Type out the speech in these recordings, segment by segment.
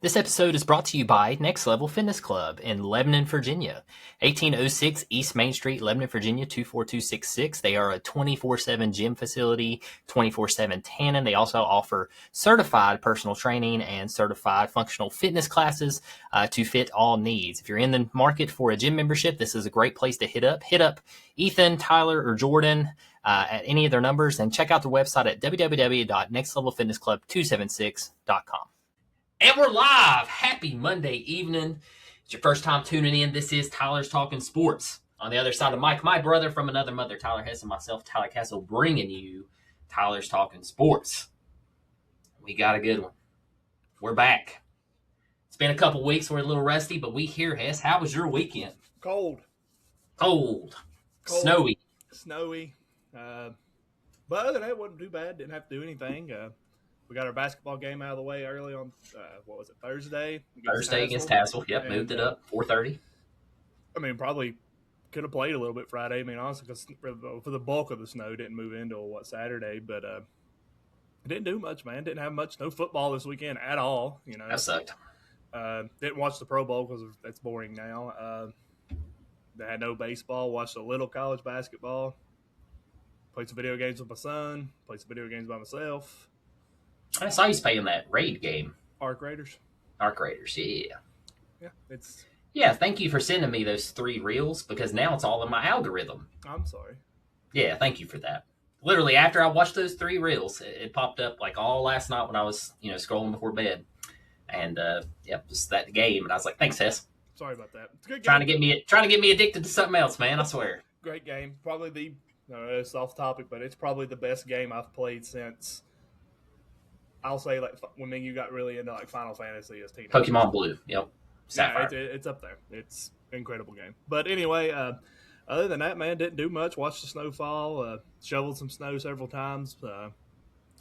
This episode is brought to you by Next Level Fitness Club in Lebanon, Virginia. 1806 East Main Street, Lebanon, Virginia, 24266. They are a 24/7 gym facility, 24/7 tanning. They also offer certified personal training and certified functional fitness classes to fit all needs. If you're in the market for a gym membership, this is a great place to hit up. Hit up Ethan, Tyler, or Jordan at any of their numbers and check out their website at www.nextlevelfitnessclub276.com. And we're live. Happy Monday evening. It's your first time tuning in. This is Tylers Talkin Sports. On the other side of Mike, my brother from another mother, Tyler Hess, and myself, Tyler Castle, bringing you Tylers Talkin Sports. We got a good one. We're back. It's been a couple weeks. We're a little rusty, but we here, Hess. How was your weekend? Cold. Snowy. But other than that, it wasn't too bad. Didn't have to do anything. We got our basketball game out of the way early on, Thursday? Thursday against Tassel. Yep, moved it up, 4:30. I mean, probably could have played a little bit Friday. I mean, honestly, because for the bulk of the snow, didn't move into Saturday. But it didn't do much, man. Didn't have much. No football this weekend at all. You know, That sucked. Didn't watch the Pro Bowl because that's boring now. They had no baseball. Watched a little college basketball. Played some video games with my son. Played some video games by myself. I saw you playing that raid game. Arc Raiders, yeah. Yeah, thank you for sending me those 3 reels because now it's all in my algorithm. I'm sorry. Yeah, thank you for that. Literally, after I watched those 3 reels, it popped up like all last night when I was, scrolling before bed. And, just that game. And I was like, thanks, Hess. Sorry about that. It's a good game. Trying to get me addicted to something else, man, I swear. Great game. Probably it's off topic, but it's probably the best game I've played since, I'll say, like, when you got really into, like, Final Fantasy as teenagers. Pokemon Blue, yep. Sapphire. Yeah, it's up there. It's an incredible game. But anyway, other than that, man, didn't do much. Watched the snow fall, shoveled some snow several times. Gotta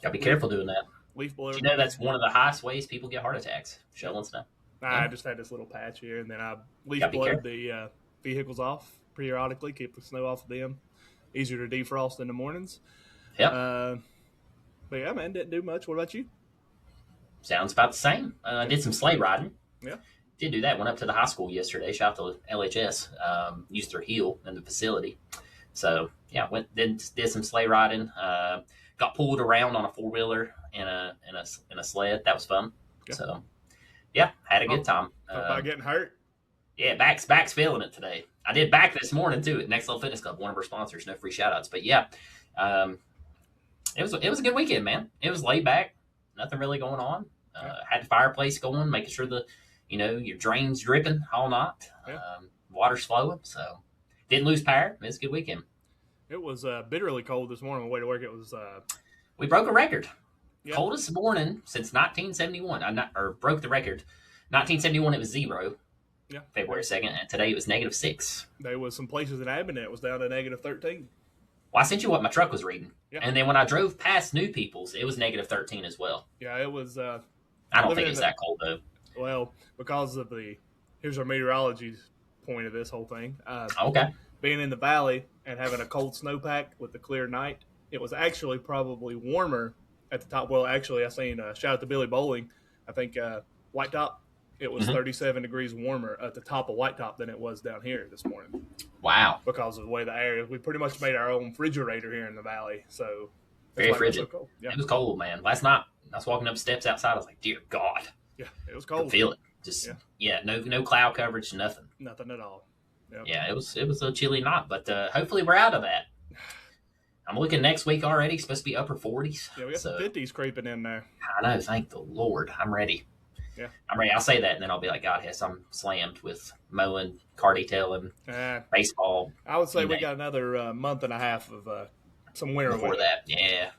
be careful doing that. Leaf blower. You know that's one of the highest ways people get heart attacks, shoveling snow. I just had this little patch here, and then I leaf blowed the vehicles off periodically, keep the snow off of them. Easier to defrost in the mornings. Yep. But yeah, man, didn't do much. What about you? Sounds about the same. Did some sleigh riding. Yeah. Did do that. Went up to the high school yesterday. Shout out to LHS. Used their heel in the facility. So yeah, did some sleigh riding. Got pulled around on a 4-wheeler in a sled. That was fun. Okay. So yeah, had a good time. About getting hurt? Yeah, back's feeling it today. I did back this morning too at Next Level Fitness Club, one of our sponsors. No free shout outs, but yeah. It was a good weekend, man. It was laid back, nothing really going on. Had the fireplace going, making sure your drain's dripping all night. Water's flowing, so didn't lose power. It was a good weekend. It was bitterly cold this morning on the way to work. It was. We broke a record, coldest morning since 1971. Broke the record. 1971 it was 0. Yeah, February 2nd, and today it was -6. There was some places in Lebanon it was down to -13. Well, I sent you what my truck was reading. Yeah. And then when I drove past New People's, it was -13 as well. Yeah, it was. I don't think it was that cold, though. Well, because of here's our meteorology point of this whole thing. Okay. Being in the valley and having a cold snowpack with the clear night, it was actually probably warmer at the top. Well, actually, I seen shout out to Billy Bowling. I think White Top. It was 37 degrees warmer at the top of White Top than it was down here this morning. Wow. Because of the way the air is. We pretty much made our own refrigerator here in the valley. So very frigid. So cold. Yeah. It was cold, man. Last night, I was walking up steps outside. I was like, dear God. Yeah, it was cold. I could feel it. Just, no cloud coverage, nothing. Nothing at all. Yep. Yeah, it was a chilly night, but hopefully we're out of that. I'm looking next week already. It's supposed to be upper 40s. Yeah, we got some 50s creeping in there. I know. Thank the Lord. I'm ready. Yeah, I'm ready. I'll say that, and then I'll be like, God, Hess, I'm slammed with mowing, car detailing, baseball. I would say we got another month and a half of some winter before that. Yeah.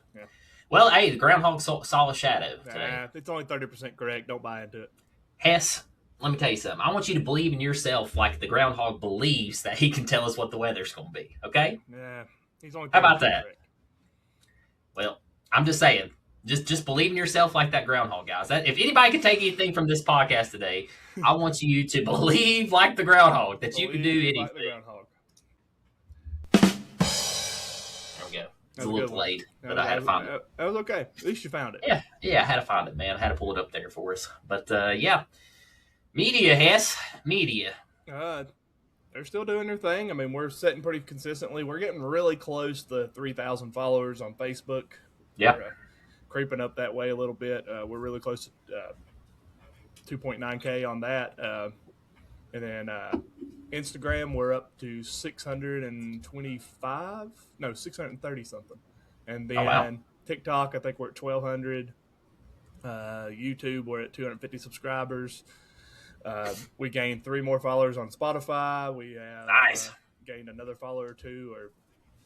Well, hey, the groundhog saw a shadow today. It's only 30% correct. Don't buy into it. Hess, let me tell you something. I want you to believe in yourself like the groundhog believes that he can tell us what the weather's going to be, okay? Yeah, he's only 30% How about that? correct. Well, I'm just saying. Just believe in yourself like that groundhog, guys. If anybody can take anything from this podcast today, I want you to believe like the groundhog that you can do anything. Like the groundhog. There we go. It's a little delayed, but I had That to find it. that was okay. At least you found it. Yeah, I had to find it, man. I had to pull it up there for us. But yeah, media, Hess, media. Uh, they're still doing their thing. I mean, we're setting pretty consistently. We're getting really close to 3,000 followers on Facebook. Yeah. We're creeping up that way a little bit. We're really close to 2.9K on that. And then Instagram, we're up to 630 something. And then TikTok, I think we're at 1,200. YouTube, we're at 250 subscribers. We gained 3 more followers on Spotify. We have gained another follower or 2 or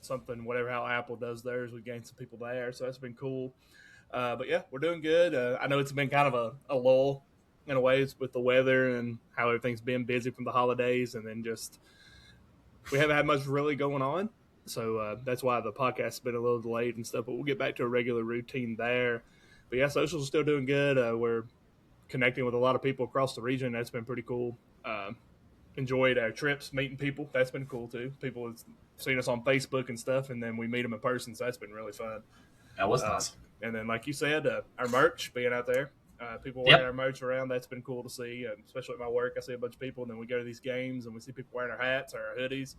something, whatever how Apple does theirs. We gained some people there, so that's been cool. But yeah, we're doing good. I know it's been kind of a lull in a way with the weather and how everything's been busy from the holidays, and then just we haven't had much really going on. So that's why the podcast's been a little delayed and stuff, but we'll get back to a regular routine there. But yeah, socials are still doing good. We're connecting with a lot of people across the region. That's been pretty cool. Enjoyed our trips, meeting people. That's been cool too. People have seen us on Facebook and stuff, and then we meet them in person, so that's been really fun. That was nice. And then, like you said, our merch being out there. People wearing our merch around, that's been cool to see, especially at my work. I see a bunch of people, and then we go to these games, and we see people wearing our hats or our hoodies.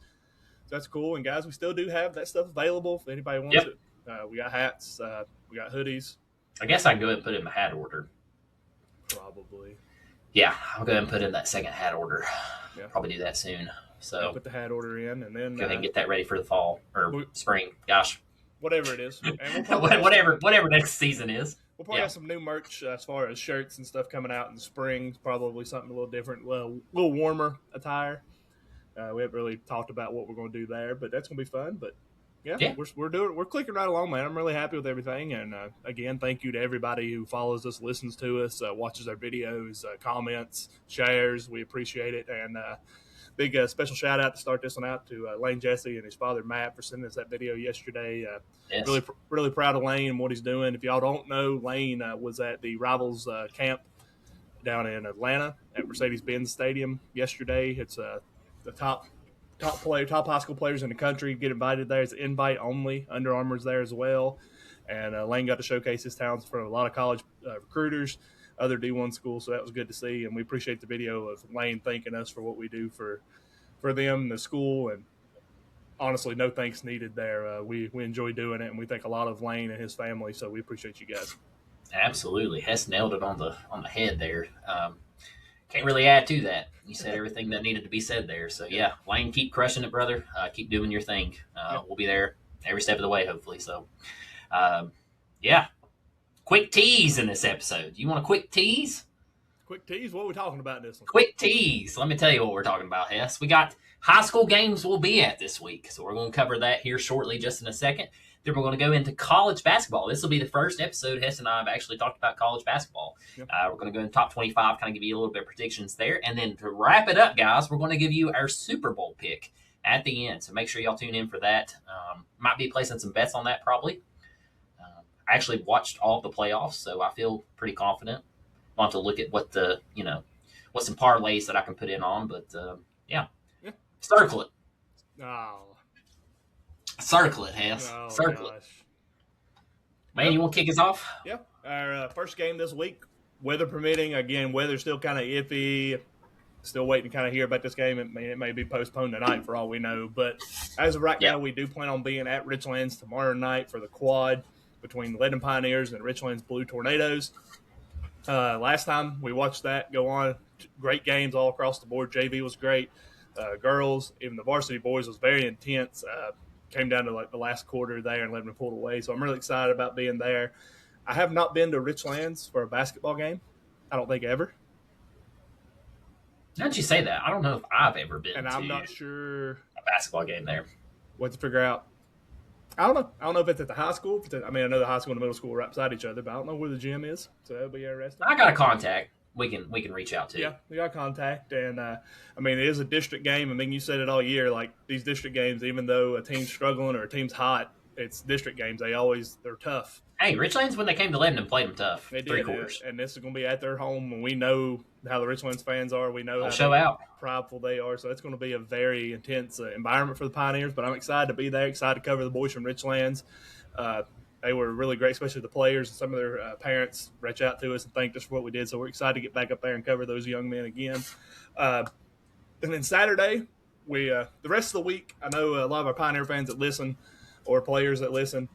So that's cool. And, guys, we still do have that stuff available if anybody wants it. We got hats. We got hoodies. I guess I can go ahead and put it in my hat order. Probably. Yeah, I'll go ahead and put in that second hat order. Yeah. Probably do that soon. So I'll put the hat order in, and then go ahead and get that ready for the fall or spring. Gosh. Whatever it is. And we'll whatever next season is. We'll probably have some new merch as far as shirts and stuff coming out in the spring. Probably something a little different, a little warmer attire. We haven't really talked about what we're going to do there, but that's going to be fun. But yeah. We're clicking right along, man. I'm really happy with everything. And again, thank you to everybody who follows us, listens to us, watches our videos, comments, shares. We appreciate it. And big special shout out to start this one out to Lane Jesse and his father Matt for sending us that video yesterday. Really proud of Lane and what he's doing. If y'all don't know, Lane was at the Rivals camp down in Atlanta at Mercedes-Benz Stadium yesterday. It's the top high school players in the country get invited there. It's invite only. Under Armour's there as well. And Lane got to showcase his talents in front of a lot of college recruiters, other D1 schools, so that was good to see. And we appreciate the video of Lane thanking us for what we do for them, the school, and honestly, no thanks needed there. We enjoy doing it, and we thank a lot of Lane and his family, so we appreciate you guys. Absolutely. Hess nailed it on the head there. Can't really add to that. You said everything that needed to be said there. So, yeah, Lane, keep crushing it, brother. Keep doing your thing. We'll be there every step of the way, hopefully. So, yeah. Quick tease in this episode. You want a quick tease? Quick tease? What are we talking about in this one? Quick tease. Let me tell you what we're talking about, Hess. We got high school games we'll be at this week. So, we're going to cover that here shortly, just in a second. Then we're going to go into college basketball. This will be the first episode Hess and I have actually talked about college basketball. Yep. We're going to go in top 25, kind of give you a little bit of predictions there. And then to wrap it up, guys, we're going to give you our Super Bowl pick at the end. So make sure y'all tune in for that. Might be placing some bets on that probably. I actually watched all the playoffs, so I feel pretty confident. I'll have to look at what what some parlays that I can put in on. But, yeah. Circle it. Oh. Circle it, Hess. Oh, Circle gosh. it. Man, you want to kick us off? Yeah. Our first game this week, weather permitting. Again, weather's still kind of iffy. Still waiting to kind of hear about this game. It may be postponed tonight for all we know. But as of right now, we do plan on being at Richlands tomorrow night for the quad between the Lebanon Pioneers and Richlands Blue Tornadoes. Last time we watched that go on, great games all across the board. JV was great. Girls, even the varsity boys was very intense. Came down to like the last quarter there and Lebanon pulled away. So I'm really excited about being there. I have not been to Richlands for a basketball game. I don't think ever. How'd you say that? I don't know if I've ever been and I'm not sure a basketball game there. What to figure out. I don't know. I don't know if it's at the high school. I mean, I know the high school and the middle school are right beside each other, but I don't know where the gym is. So that'll be interesting. I got a contact. We can reach out to. Yeah, we got contact, and I mean, it is a district game. I mean, you said it all year. Like these district games, even though a team's struggling or a team's hot, it's district games. They're tough. Hey, Richlands, when they came to Lebanon, played them tough. They Three did, quarters. and this is going to be at their home, and we know how the Richlands fans are. We know They'll how show out. prideful they are. So it's going to be a very intense environment for the Pioneers. But I'm excited to be there. Excited to cover the boys from Richlands. They were really great, especially the players and some of their parents reach out to us and thanked us for what we did. So we're excited to get back up there and cover those young men again. And then Saturday, the rest of the week, I know a lot of our Pioneer fans that listen or players that listen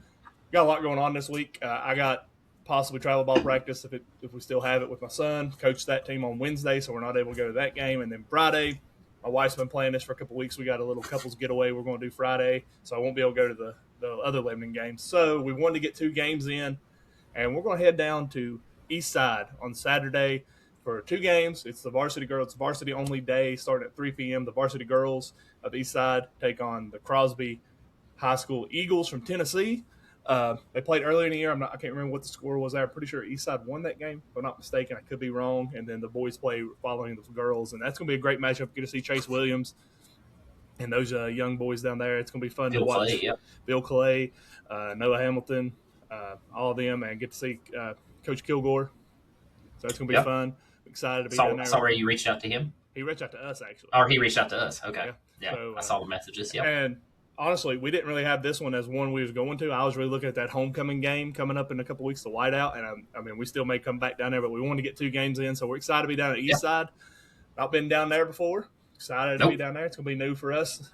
got a lot going on this week. I got possibly travel ball practice if we still have it with my son. Coach that team on Wednesday, so we're not able to go to that game. And then Friday, my wife's been playing this for a couple of weeks. We got a little couples getaway we're going to do Friday, so I won't be able to go to the other Lebanon games. So we wanted to get 2 games in, and we're going to head down to Eastside on Saturday for 2 games. It's the varsity girls. It's varsity only day starting at 3 p.m. The varsity girls of Eastside take on the Crosby High School Eagles from Tennessee. They played earlier in the year. I can't remember what the score was there. I'm pretty sure Eastside won that game, if I'm not mistaken. I could be wrong. And then the boys play following the girls, and that's going to be a great matchup. Get to see Chase Williams and those young boys down there. It's going to be fun to watch. Clay, yep. Bill Clay, Noah Hamilton, all of them, and get to see Coach Kilgore. So it's going to be fun. Excited to be down there. Sorry, you reached out to him? He reached out to us, actually. Or he reached out to us. Okay. Yeah. So, I saw the messages. Yeah. And honestly, we didn't really have this one as one we was going to. I was really looking at that homecoming game coming up in a couple weeks, the whiteout, and I mean, we still may come back down there, but we want to get 2 games in, so we're excited to be down at Eastside. Not been down there before. Excited to be down there. It's going to be new for us.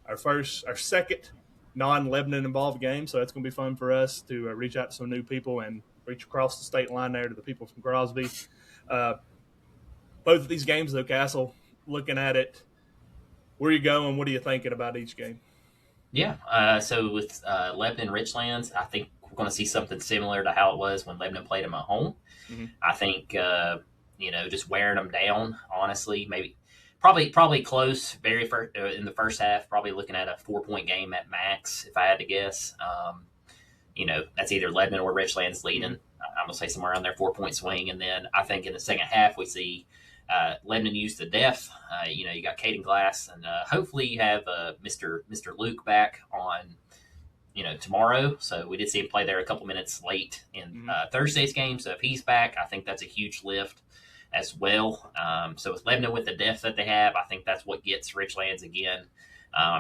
Our second non-Lebanon involved game, so it's going to be fun for us to reach out to some new people and reach across the state line there to the people from Crosby. Both of these games, though, Castle, looking at it, where are you going? What are you thinking about each game? Yeah. So with Lebanon Richlands, I think we're going to see something similar to how it was when Lebanon played them at home. Mm-hmm. I think, just wearing them down, honestly, maybe probably close in the first half, probably looking at a 4-point game at max, if I had to guess. That's either Lebanon or Richlands leading. I'm going to say somewhere around their 4-point swing. And then I think in the second half, we see Lebanon use the depth. You got Caden Glass, and hopefully you have Mr. Luke back on, tomorrow. So we did see him play there a couple minutes late in Thursday's game. So if he's back, I think that's a huge lift as well. So with Lebanon, with the depth that they have, I think that's what gets Richlands again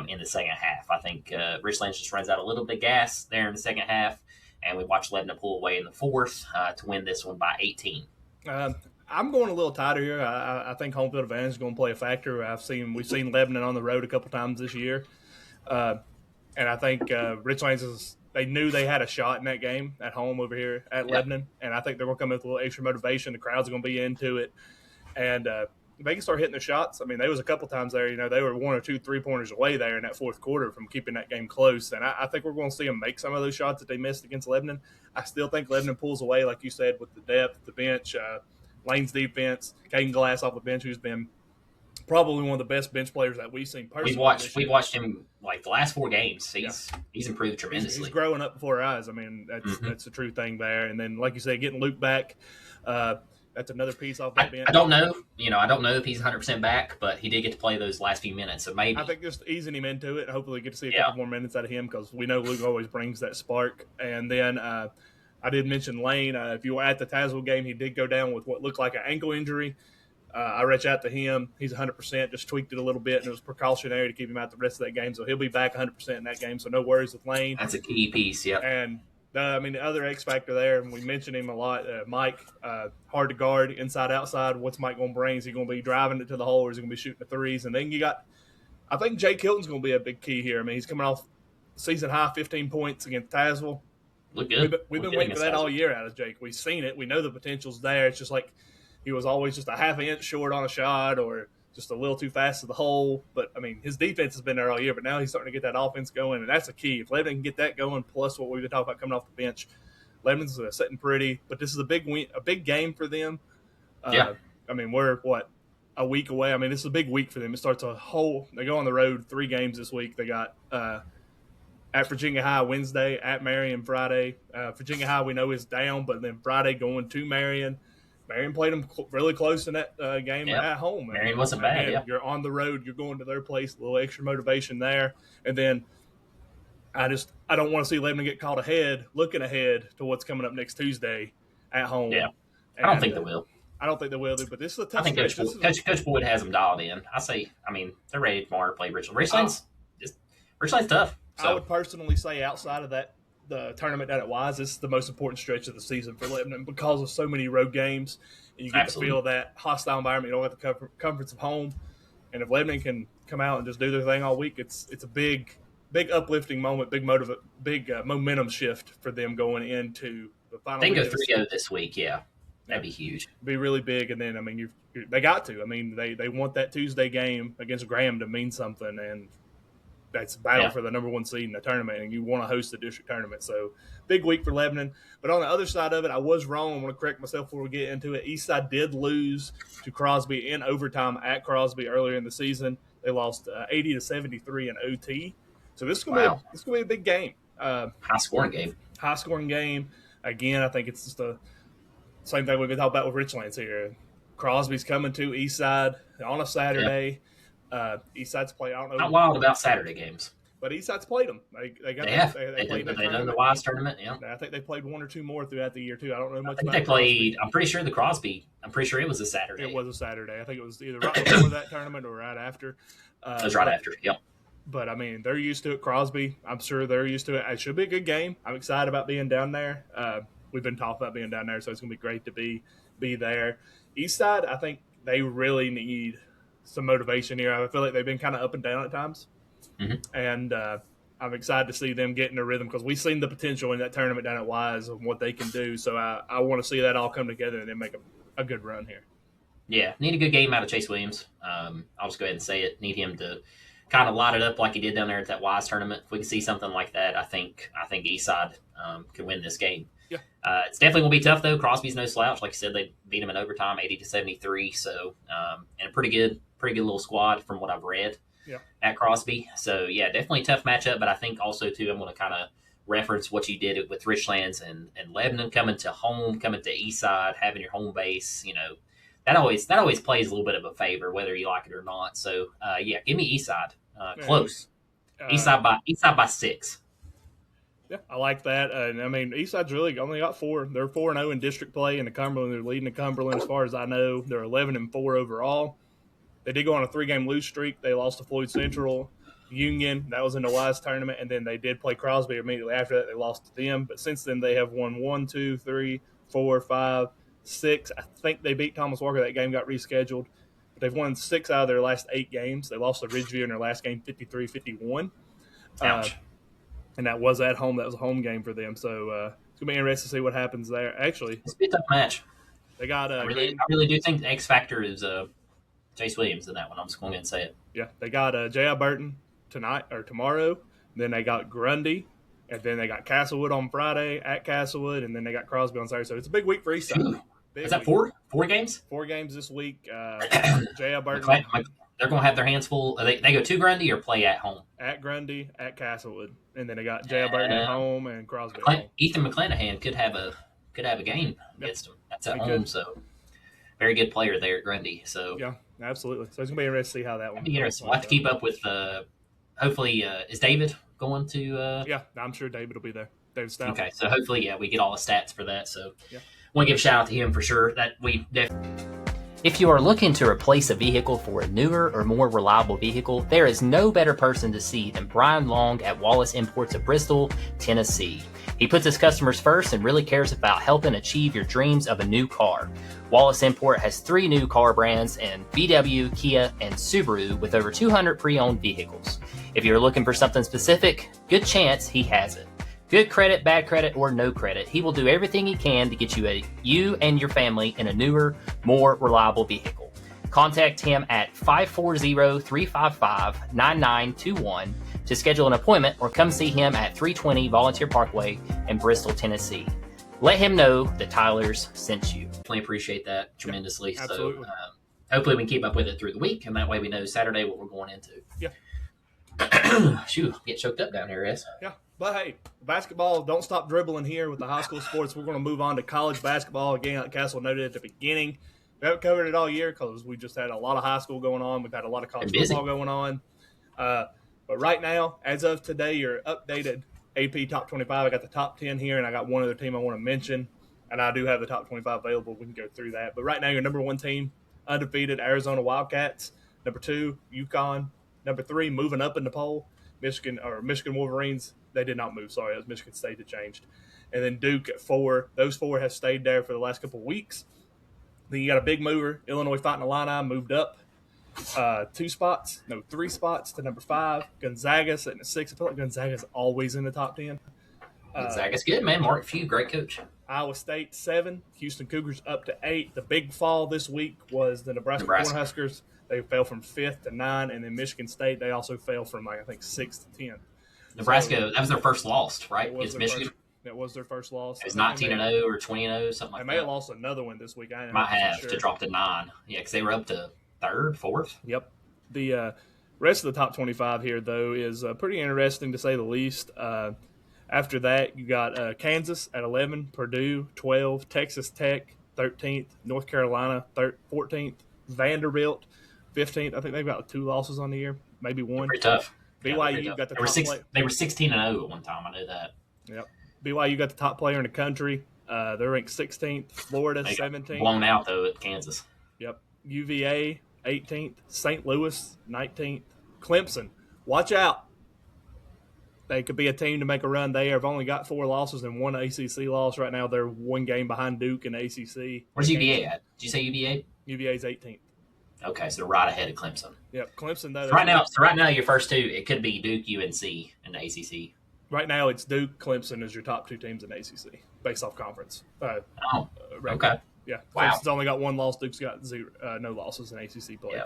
in the second half. I think Richlands just runs out a little bit of gas there in the second half, and we watch Lebanon pull away in the fourth to win this one by 18. I'm going a little tighter here. I think home field advantage is going to play a factor. We've seen Lebanon on the road a couple times this year, and I think Richlands they knew they had a shot in that game at home over here at Lebanon, and I think they're going to come with a little extra motivation. The crowds are going to be into it, and if they can start hitting the shots. I mean, there was a couple times there. They were 1 or 2 3-pointers away there in that fourth quarter from keeping that game close, and I think we're going to see them make some of those shots that they missed against Lebanon. I still think Lebanon pulls away, like you said, with the depth, the bench. Lane's defense, Caden Glass off the bench, who's been probably one of the best bench players that we've seen personally. We've watched him like the last 4 games. He's improved tremendously. He's growing up before our eyes. I mean, that's the true thing there. And then, like you said, getting Luke back, that's another piece off that bench. I don't know. I don't know if he's 100% back, but he did get to play those last few minutes. So maybe I think just easing him into it, and hopefully get to see a couple more minutes out of him because we know Luke always brings that spark. And then I did mention Lane. If you were at the Tazewell game, he did go down with what looked like an ankle injury. I reached out to him. He's 100%, just tweaked it a little bit, and it was precautionary to keep him out the rest of that game. So he'll be back 100% in that game, so no worries with Lane. That's a key piece, yeah. And, the other X factor there, and we mentioned him a lot, Mike, hard to guard, inside, outside. What's Mike going to bring? Is he going to be driving it to the hole, or is he going to be shooting the threes? And then I think Jake Hilton's going to be a big key here. I mean, he's coming off season high 15 points against Tazewell. Look good. We've been waiting for that all year out of Jake. We've seen it. We know the potential's there. It's just like he was always just a half inch short on a shot or just a little too fast to the hole. But, I mean, his defense has been there all year, but now he's starting to get that offense going, and that's a key. If Lebanon can get that going, plus what we've been talking about coming off the bench, Lebanon's sitting pretty. But this is a big game for them. Yeah. I mean, we're, a week away. I mean, this is a big week for them. It starts they go on the road 3 games this week. They got at Virginia High Wednesday, at Marion Friday. Virginia High we know is down, but then Friday going to Marion. Marion played them really close in that game at home. Marion wasn't bad, You're on the road. You're going to their place, a little extra motivation there. And then I don't want to see Lebanon get caught ahead, looking ahead to what's coming up next Tuesday at home. Yeah, And I don't think they will. I don't think they will, but this is a I tough think stretch. Coach Boyd has them dialed in. They're ready tomorrow to play Richlands. Richlands tough. So. I would personally say outside of the tournament down at Wise, this is the most important stretch of the season for Lebanon because of so many road games. And you get to feel that hostile environment. You don't have the comforts of home. And if Lebanon can come out and just do their thing all week, it's a big uplifting moment, big momentum shift for them going into the final. They can go 3-0 this week, yeah. That'd be huge. Be really big, and then they got to. I mean, they want that Tuesday game against Graham to mean something, and that's a battle for the number 1 seed in the tournament, and you want to host the district tournament. So big week for Lebanon. But on the other side of it, I was wrong. I want to correct myself before we get into it. Eastside did lose to Crosby in overtime at Crosby earlier in the season. They lost 80-73 in OT. So this is going to be a big game. High scoring game. Again, I think it's just the same thing we've been talking about with Richlands here. Crosby's coming to Eastside on a Saturday. Eastside's played. I don't know. Not wild about Saturday games, but Eastside's played them. They done the Wise tournament. Yeah, I think they played 1 or 2 more throughout the year too. I don't know much. I think they played. I'm pretty sure the Crosby. I'm pretty sure it was a Saturday. It was a Saturday. I think it was either right before that tournament or right after. It was right after. Yep. But I mean, they're used to it. Crosby, I'm sure they're used to it. It should be a good game. I'm excited about being down there. We've been talking about being down there, so it's going to be great to be there. Eastside, I think they really need some motivation here. I feel like they've been kind of up and down at times, and I'm excited to see them get in a rhythm because we've seen the potential in that tournament down at Wise of what they can do. So I want to see that all come together and then make a good run here. Yeah, need a good game out of Chase Williams. I'll just go ahead and say it. Need him to kind of light it up like he did down there at that Wise tournament. If we can see something like that, I think Eastside can win this game. Yeah. It's definitely going to be tough, though. Crosby's no slouch. Like I said, they beat him in overtime, 80-73. So, and a pretty good little squad from what I've read at Crosby. So, yeah, definitely a tough matchup. But I think also, too, I'm going to kind of reference what you did with Richlands and Lebanon coming to Eastside, having your home base. You know, that always plays a little bit of a favor, whether you like it or not. So, give me Eastside. Close. Eastside by 6. Yeah, I like that. And I mean, Eastside's really only got 4. They're 4-0 in district play in the Cumberland. They're leading the Cumberland as far as I know. They're 11-4 overall. They did go on a 3-game lose streak. They lost to Floyd Central Union. That was in the Wise tournament. And then they did play Crosby immediately after that. They lost to them. But since then, they have won 1, 2, 3, 4, 5, 6. I think they beat Thomas Walker. That game got rescheduled. But they've won 6 out of their last 8 games. They lost to Ridgeview in their last game 53-51. Ouch. And that was at home. That was a home game for them. So it's going to be interesting to see what happens there. Actually, it's a bit tough match. They got I really do think the X factor is Chase Williams in that one. I'm just going to say it. Yeah, they got J.I. Burton tonight or tomorrow. Then they got Grundy. And then they got Castlewood on Friday at Castlewood. And then they got Crosby on Saturday. So it's a big week for Eastside. Is that 4? 4 games? 4 games this week. J.I. Burton. They're going to have their hands full. They go to Grundy or play at home? At Grundy, at Castlewood. And then they got J.I. Burton at home and Crosby at home. Ethan McClanahan could have a game against him. That's at home, so very good player there at Grundy. So yeah, absolutely. So it's going to be interesting to see how that one goes. We'll have to keep up with hopefully, is David going to yeah, I'm sure David will be there. David Stout. Okay, so hopefully, we get all the stats for that. So want to give a shout out to him for sure. That we definitely. If you are looking to replace a vehicle for a newer or more reliable vehicle, there is no better person to see than Brian Long at Wallace Imports of Bristol, Tennessee. He puts his customers first and really cares about helping achieve your dreams of a new car. Wallace Import has 3 new car brands in VW, Kia, and Subaru with over 200 pre-owned vehicles. If you're looking for something specific, good chance he has it. Good credit, bad credit, or no credit, he will do everything he can to get you and your family in a newer, more reliable vehicle. Contact him at 540-355-9921 to schedule an appointment or come see him at 320 Volunteer Parkway in Bristol, Tennessee. Let him know that Tylers sent you. Definitely appreciate that tremendously. Yeah, absolutely. So hopefully we can keep up with it through the week, and that way we know Saturday what we're going into. Yeah. Shoot, get choked up down here, Res. Yeah. But, hey, basketball, don't stop dribbling here with the high school sports. We're going to move on to college basketball. Again, like Castle noted at the beginning, we haven't covered it all year because we just had a lot of high school going on. We've had a lot of college football going on. But But right now, as of today, your updated AP top 25. I got the top 10 here, and I got one other team I want to mention. And I do have the top 25 available. We can go through that. But right now, your number one team, undefeated Arizona Wildcats. Number 2, UConn. Number 3, moving up in the poll, Michigan Wolverines. They did not move. Sorry, it was Michigan State that changed. And then Duke at 4. Those 4 have stayed there for the last couple of weeks. Then you got a big mover, Illinois Fighting Illini, moved up 3 spots to number 5. Gonzaga sitting at 6. I feel like Gonzaga's always in the top 10. Gonzaga's good, man. Mark Few, great coach. Iowa State 7. Houston Cougars up to 8. The big fall this week was the Nebraska Cornhuskers. They fell from 5th to 9, and then Michigan State, they also fell from, I think, 6th to 10. Nebraska, so, that was their first loss, right? Against Michigan? That was their first loss. It was 19-0 or 20-0, something like that. They may have lost another one this week. Might have to drop to 9. Yeah, because they were up to 3rd, 4th. Yep. The rest of the top 25 here, though, is pretty interesting to say the least. After that, you got Kansas at 11, Purdue 12, Texas Tech 13th, North Carolina 14th, Vanderbilt 15th. I think they've got 2 losses on the year, maybe 1. Pretty tough. BYU got the top player. They were 16-0 at one time. I know that. Yep. BYU got the top player in the country. They're ranked 16th. Florida 17th. Blown out though at Kansas. Yep. UVA 18th. St. Louis 19th. Clemson, watch out. They could be a team to make a run. They have only got 4 losses and 1 ACC loss right now. They're 1 game behind Duke in the ACC. Where's UVA at? Did you say UVA? UVA's 18th. Okay, so they're right ahead of Clemson. Yep, Clemson. Though, so right now, your first 2, it could be Duke, UNC in the ACC. Right now, it's Duke, Clemson as your top 2 teams in the ACC based off conference. Okay. Yeah, wow. Clemson's only got 1 loss. Duke's got 0, no losses in ACC play. Yeah.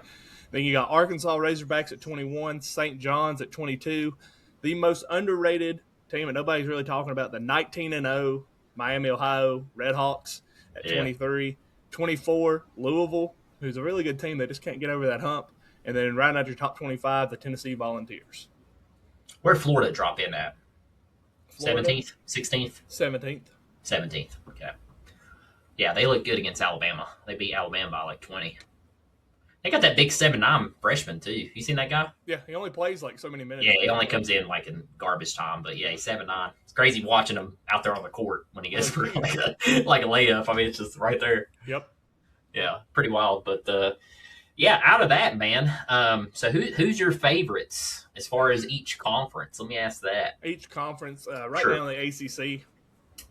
Then you got Arkansas Razorbacks at 21, St. John's at 22. The most underrated team, and nobody's really talking about, the 19-0 Miami, Ohio Redhawks at 23. 24, Louisville, who's a really good team. They just can't get over that hump. And then right after your top 25, the Tennessee Volunteers. Where'd Florida drop in at? Florida, 17th? 16th? 17th. 17th. Okay. Yeah, they look good against Alabama. They beat Alabama by like 20. They got that big 7'9" freshman, too. You seen that guy? Yeah, he only plays like so many minutes. Yeah, he only comes in like in garbage time. But yeah, he's 7'9". It's crazy watching him out there on the court when he gets for like a layup. I mean, it's just right there. Yep. Yeah, pretty wild. But yeah, out of that, man. So who's your favorites as far as each conference? Let me ask that. Each conference, right now in the ACC,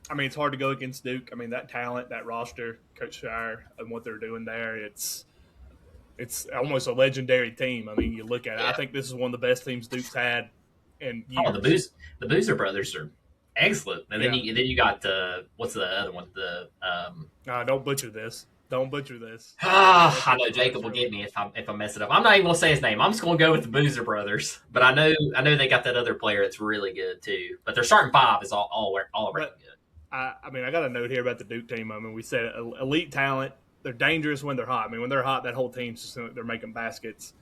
I mean, it's hard to go against Duke. I mean, that talent, that roster, Coach Shire, and what they're doing there, it's almost a legendary team. I mean, you look at it. I think this is one of the best teams Duke's had in years. Oh, the Boozer brothers are excellent. And then you got what's the other one? Don't butcher this. Don't butcher this. I know Jacob will get me if I mess it up. I'm not even gonna say his name. I'm just gonna go with the Boozer brothers. But I know they got that other player that's really good too. But their starting 5 is all around good. I mean, I got a note here about the Duke team. I mean, we said elite talent. They're dangerous when they're hot. I mean, when they're hot, that whole team's just they're making baskets.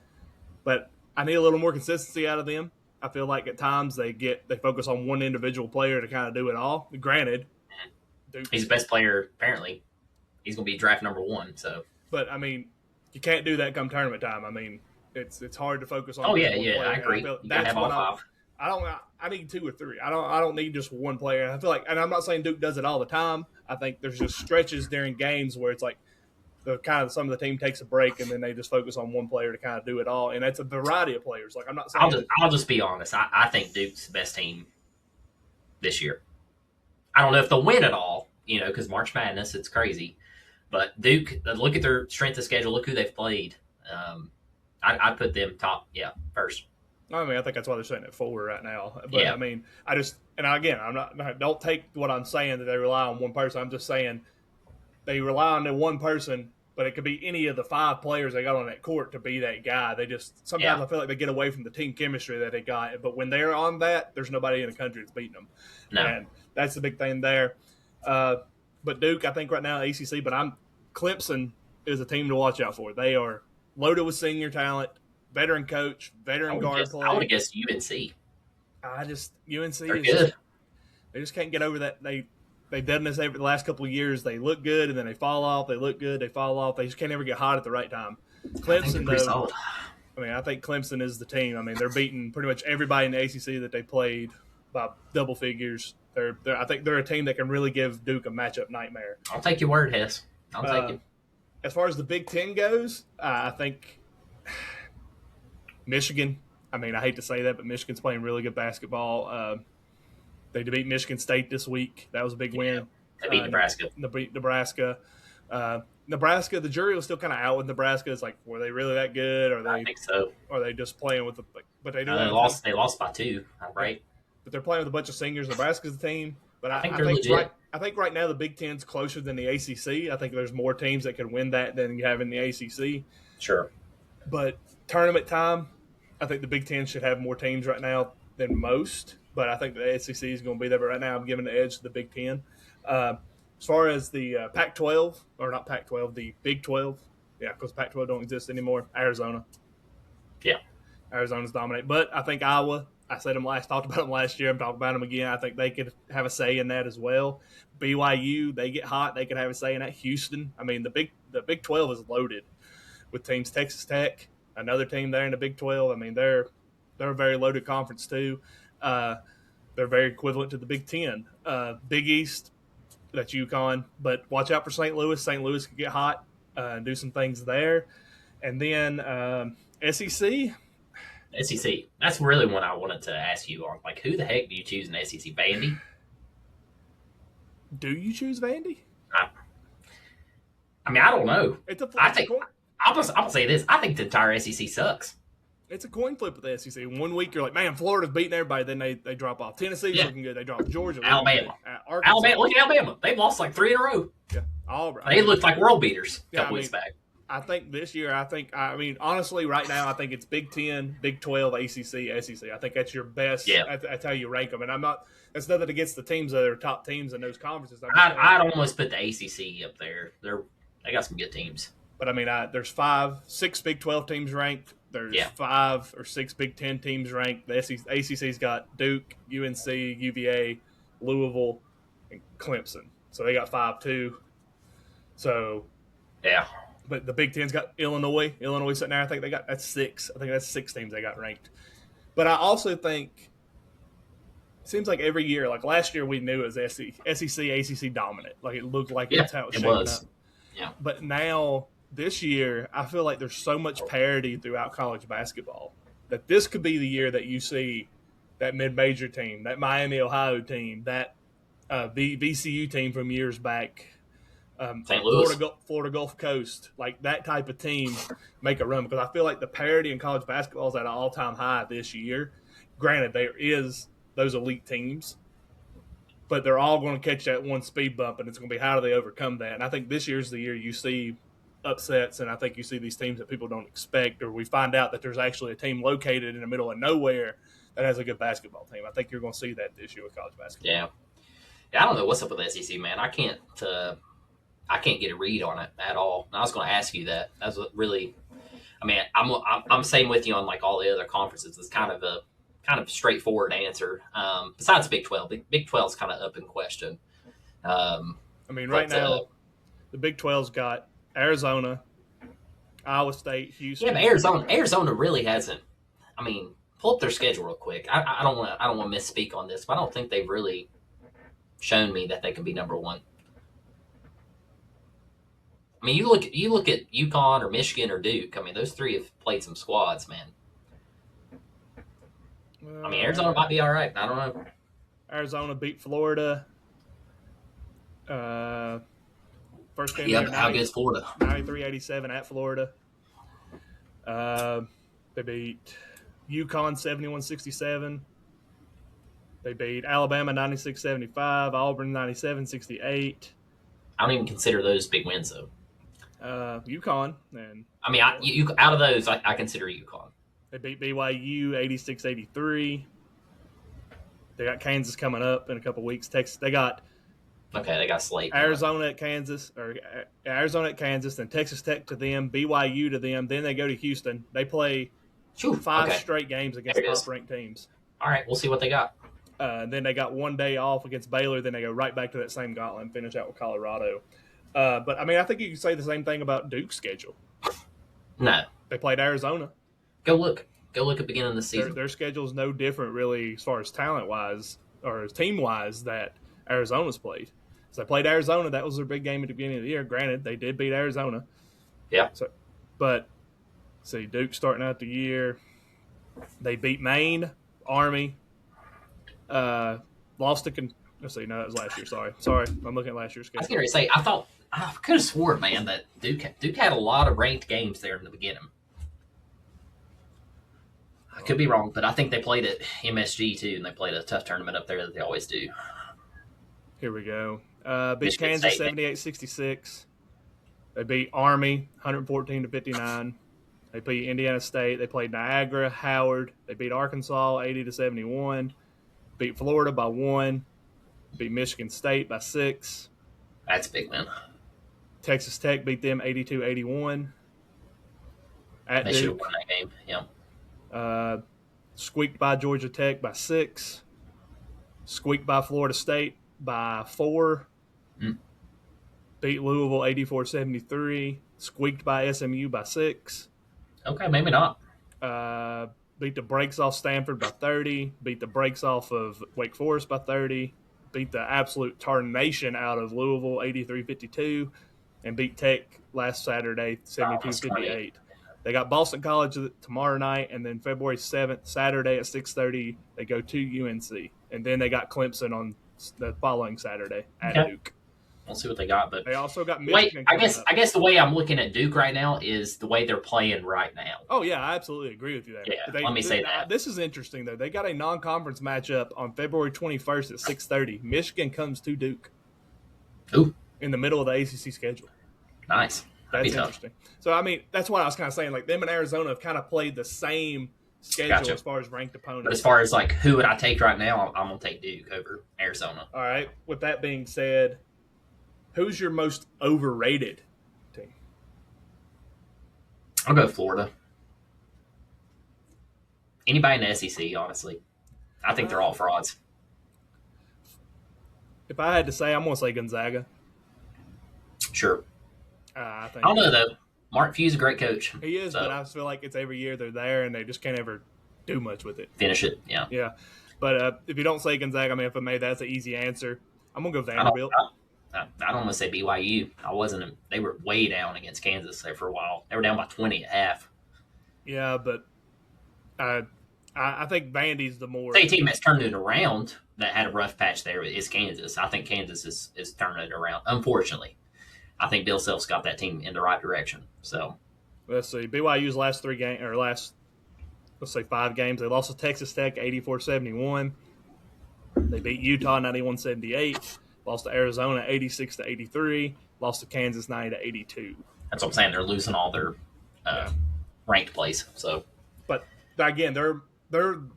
But I need a little more consistency out of them. I feel like at times they focus on one individual player to kind of do it all. Granted, he's the best player apparently. He's going to be draft number 1. So, but I mean, you can't do that come tournament time. I mean, it's hard to focus on. Oh yeah, I agree. That's what I need 2 or 3. I don't need just one player. I feel like, and I'm not saying Duke does it all the time. I think there's just stretches during games where it's like some of the team takes a break and then they just focus on one player to kind of do it all, and that's a variety of players. Like I'm not saying. I'll just be honest. I think Duke's the best team this year. I don't know if they'll win it all, because March Madness, it's crazy. But Duke, look at their strength of schedule. Look who they've played. I'd put them top, first. I mean, I think that's why they're sitting at 4 right now. But I mean, don't take what I'm saying that they rely on one person. I'm just saying they rely on the one person, but it could be any of the 5 players they got on that court to be that guy. They just sometimes I feel like they get away from the team chemistry that they got. But when they're on that, there's nobody in the country that's beating them. No. And that's the big thing there. But Duke, I think right now ACC. But Clemson is a team to watch out for. They are loaded with senior talent, veteran coach, veteran guard play. I would have guessed UNC. UNC They're is good. They just can't get over that. They've done this over the last couple of years. They look good, and then they fall off. They look good, they fall off. They just can't ever get hot at the right time. Clemson, though, I mean, I think Clemson is the team. I mean, they're beating pretty much everybody in the ACC that they played by double figures. I think they're a team that can really give Duke a matchup nightmare. I'll take your word, Hess. I'll take it. As far as the Big Ten goes, I think Michigan. I mean, I hate to say that, but Michigan's playing really good basketball. They beat Michigan State this week. That was a big win. They beat Nebraska. They beat Nebraska. Nebraska, the jury was still kind of out with Nebraska. It's like, were they really that good? I think so. Or are they just playing with the? But they do. They lost. They lost by 2, right? But they're playing with a bunch of seniors. Nebraska's the team. But I think they're legit. I think right now the Big Ten's closer than the ACC. I think there's more teams that can win that than you have in the ACC. Sure. But tournament time, I think the Big Ten should have more teams right now than most. But I think the SEC is going to be there. But right now, I'm giving the edge to the Big Ten. As far as the Pac-12, or not Pac-12, the Big 12, yeah, because Pac-12 don't exist anymore, Arizona. Yeah. Arizona's dominate. But I think Iowa, I talked about them last year. I'm talking about them again. I think they could have a say in that as well. BYU, they get hot. They could have a say in that. Houston, I mean, the Big 12 is loaded with teams. Texas Tech, another team there in the Big 12. I mean, they're a very loaded conference too. They're very equivalent to the Big 10. Big East, that's UConn. But watch out for St. Louis. St. Louis could get hot and do some things there. And then SEC. SEC. That's really one I wanted to ask you on. Like, who the heck do you choose in SEC? Vandy? Do you choose Vandy? I mean, I don't know. I'm gonna say this. I think the entire SEC sucks. It's a coin flip with the SEC. 1 week you're like, man, Florida's beating everybody. Then they drop off. Tennessee's looking good. They drop Georgia. Alabama. Arkansas. Look at Alabama. They've lost like 3 in a row. Yeah. All right. They looked like world beaters a couple weeks back. I think this year, honestly, right now, I think it's Big 10, Big 12, ACC, SEC. I think that's your best. Yeah. That's how you rank them. And that's nothing against the teams that are top teams in those conferences. I'd almost put the ACC up there. They got some good teams. But, I mean, there's 6 Big 12 teams ranked. There's 5 or 6 Big 10 teams ranked. The ACC's got Duke, UNC, UVA, Louisville, and Clemson. So they got 5 too. So, yeah. But the Big Ten's got Illinois. Illinois sitting there. I think that's 6. I think that's 6 teams they got ranked. But I also think it seems like every year, like last year, we knew it was SEC, ACC dominant. Like it looked like that's how it was shaping up. Yeah. But now this year, I feel like there's so much parity throughout college basketball that this could be the year that you see that mid-major team, that Miami, Ohio team, that VCU team from years back. St. Louis. Florida Gulf Coast, like that type of team make a run, because I feel like the parity in college basketball is at an all-time high this year. Granted, there is those elite teams, but they're all going to catch that one speed bump, and it's going to be how do they overcome that. And I think this year's the year you see upsets, and I think you see these teams that people don't expect, or we find out that there's actually a team located in the middle of nowhere that has a good basketball team. I think you're going to see that this year with college basketball. Yeah, I don't know what's up with the SEC, man. I can't get a read on it at all. And I was going to ask you that. That's what really. I mean, I'm same with you on like all the other conferences. It's kind of straightforward answer. Besides Big 12, Big 12 is kind of up in question. I mean, right now, the Big 12's got Arizona, Iowa State, Houston. Yeah, but Arizona really hasn't. I mean, pull up their schedule real quick. I don't want to misspeak on this, but I don't think they've really shown me that they can be number one. I mean, you look at UConn or Michigan or Duke. I mean, those 3 have played some squads, man. I mean, Arizona might be all right. I don't know. Arizona beat Florida. First game. Yeah, how good is Florida? 93-87 at Florida. They beat UConn 71-67. They beat Alabama 96-75. Auburn 97-68. I don't even consider those big wins, though. UConn. And I mean, out of those, I consider UConn. They beat BYU 86-83. They got Kansas coming up in a couple weeks. Texas. They got Slate. Arizona at Kansas, then Texas Tech to them, BYU to them. Then they go to Houston. They play 5 straight games against top-ranked teams. All right, we'll see what they got. Then they got 1 day off against Baylor. Then they go right back to that same gauntlet and finish out with Colorado. But, I mean, I think you can say the same thing about Duke's schedule. No. They played Arizona. Go look. Go look at the beginning of the season. Their schedule is no different, really, as far as talent wise or team wise that Arizona's played. So they played Arizona. That was their big game at the beginning of the year. Granted, they did beat Arizona. Yeah. But see, Duke starting out the year, they beat Maine, Army, lost to. Let's see, no, that was last year. Sorry, I'm looking at last year's schedule. I was going to say, I could have sworn, man, that Duke had a lot of ranked games there in the beginning. I could be wrong, but I think they played at MSG too, and they played a tough tournament up there that they always do. Here we go. Beat Michigan Kansas State, 78-66. They beat Army 114-59. They beat Indiana State. They played Niagara, Howard. They beat Arkansas 80-71. Beat Florida by 1. Beat Michigan State by 6. That's big, man. Texas Tech beat them 82-81. At They should have Duke, won that game. Yeah. squeaked by Georgia Tech by 6. Squeaked by Florida State by 4. Beat Louisville 84-73. Squeaked by SMU by 6. Okay, maybe not. Beat the brakes off Stanford by 30. Beat the brakes off of Wake Forest by 30. Beat the absolute tarnation out of Louisville 83-52. And beat Tech last Saturday 72-58. They got Boston College tomorrow night, and then February 7th, Saturday at 6:30, they go to UNC. And then they got Clemson on the following Saturday at Duke. We'll see what they got, but they also got Michigan. I guess the way I'm looking at Duke right now is the way they're playing right now. Oh yeah, I absolutely agree with you there. Yeah, let me say that. This is interesting though. They got a non-conference matchup on February 21st at 6:30. Michigan comes to Duke. Ooh, in the middle of the ACC schedule. Nice. That's interesting. So I mean, that's what I was kind of saying. Like them and Arizona have kind of played the same schedule as far as ranked opponents. But as far as like who would I take right now, I'm gonna take Duke over Arizona. All right. With that being said, who's your most overrated team? I'll go Florida. Anybody in the SEC, honestly. I think they're all frauds. If I had to say, I'm going to say Gonzaga. Sure. I don't know, though. Mark Few's a great coach. He is, but I feel like it's every year they're there and they just can't ever do much with it. Finish it, yeah. Yeah. But if you don't say Gonzaga, I mean, if I made that's an easy answer. I'm going to go Vanderbilt. I don't want to say BYU. They were way down against Kansas there for a while. They were down by 20 at half. Yeah, but I think Vandy's the more. The team that's turned it around that had a rough patch there is Kansas. I think Kansas is turning it around. Unfortunately, I think Bill Self's got that team in the right direction. So let's see. BYU's last 5 games. They lost to Texas Tech 84-71. They beat Utah 91-78. Lost to Arizona 86-83. Lost to Kansas 90-82. That's what I'm saying. They're losing all their ranked plays. So, but again,